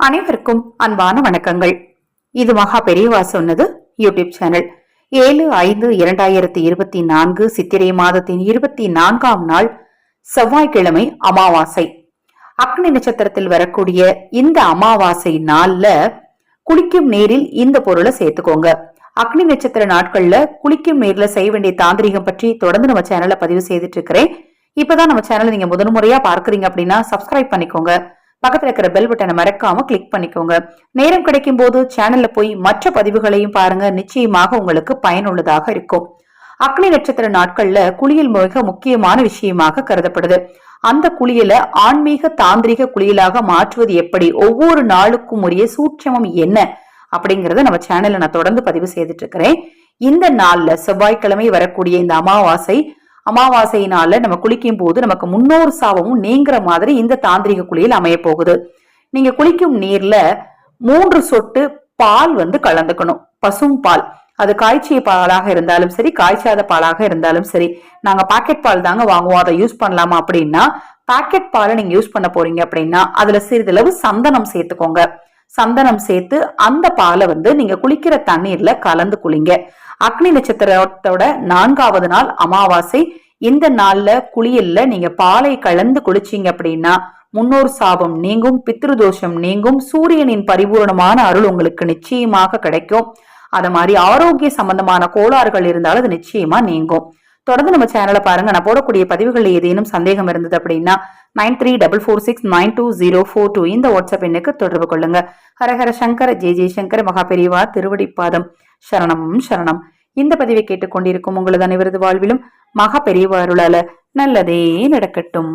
அனைவருக்கும் அன்பான வணக்கங்கள். இது மகா பெரியவா சொன்னது யூடியூப் சேனல். 7/5/2024 சித்திரை மாதத்தின் 24ஆம் நாள் செவ்வாய்க்கிழமை அமாவாசை. அக்னி நட்சத்திரத்தில் வரக்கூடிய இந்த அமாவாசை நாள்ல குளிக்கும் நீரில் இந்த பொருளை சேர்த்துக்கோங்க. அக்னி நட்சத்திர நாட்கள்ல குளிக்கும் நீர்ல செய்ய வேண்டிய தாந்திரிகம் பற்றி தொடர்ந்து நம்ம சேனல்ல பதிவு செய்துட்டு இருக்கிறேன். இப்பதான் நம்ம சேனலை நீங்க முதன்முறையா பார்க்கறீங்க அப்படின்னா சப்ஸ்கிரைப் பண்ணிக்கோங்க. பக்கத்துல இருக்கிற பெல் பட்டனை மறக்காம கிளிக் பண்ணிக்கோங்க. நேரம் கிடைக்கும் போது சேனல்ல போய் மற்ற பதிவுகளையும் பாருங்க. நிச்சயமாக உங்களுக்கு பயனுள்ளதாக இருக்கும். அக்னி நட்சத்திர நாட்கள்ல குளியல் மிக முக்கியமான விஷயமாக கருதப்படுது. அந்த குளியலை ஆன்மீக தாந்திரிக குளியலாக மாற்றுவது எப்படி, ஒவ்வொரு நாளுக்கும் உரிய சூட்சமம் என்ன அப்படிங்கறத நம்ம சேனல்ல நான் தொடர்ந்து பதிவு செய்துட்டு இருக்கிறேன். இந்த நாள்ல செவ்வாய்க்கிழமை வரக்கூடிய இந்த அமாவாசையினால நம்ம குளிக்கும் போது நமக்கு முன்னோர் சாபமும் நீங்கிற மாதிரி இந்த தாந்திரிக குளியல் அமைய போகுது. நீங்க குளிக்கும் நீர்ல 3 சொட்டு பால் கலந்துக்கணும். பசும் பால், அது காய்ச்சிய பாலாக இருந்தாலும் சரி, காய்ச்சாத பாலாக இருந்தாலும் சரி. நாங்க பாக்கெட் பால் தாங்க வாங்குவோம், அதை யூஸ் பண்ணலாமா அப்படின்னா, பாக்கெட் பாலை நீங்க யூஸ் பண்ண போறீங்க அப்படின்னா அதுல சிறிதளவு சந்தனம் சேர்த்துக்கோங்க. சந்தனம் சேர்த்து அந்த பாலை நீங்க குளிக்கிற தண்ணீர்ல கலந்து குளிங்க. அக்னி நட்சத்திரத்தோட 4வது நாள் அமாவாசை. இந்த நாள்ல குளியல்ல நீங்க பாலை கலந்து குளிச்சீங்க அப்படின்னா முன்னோர் சாபம் நீங்கும், பித்ருதோஷம் நீங்கும், சூரியனின் பரிபூர்ணமான அருள் உங்களுக்கு நிச்சயமாக கிடைக்கும். அது மாதிரி ஆரோக்கிய சம்பந்தமான கோளாறுகள் இருந்தாலும் அது நிச்சயமா நீங்கும். தொடர்ந்து நம்ம சேனலை பாருங்க. நான் போடக்கூடிய பதிவுகளில் ஏதேனும் சந்தேகம் இருந்தது அப்படின்னா 9344692042 இந்த வாட்ஸ்அப் எண்ணுக்கு தொடர்பு கொள்ளுங்க. ஹரஹர சங்கர ஜெய சங்கர மகா பெரியவா திருவடிப்பாதம் சரணம் சரணம். இந்த பதிவை கேட்டுக்கொண்டிருக்கும் உங்களது அனைவரது வாழ்விலும் மகா பெரியவா அருளால நல்லதே நடக்கட்டும்.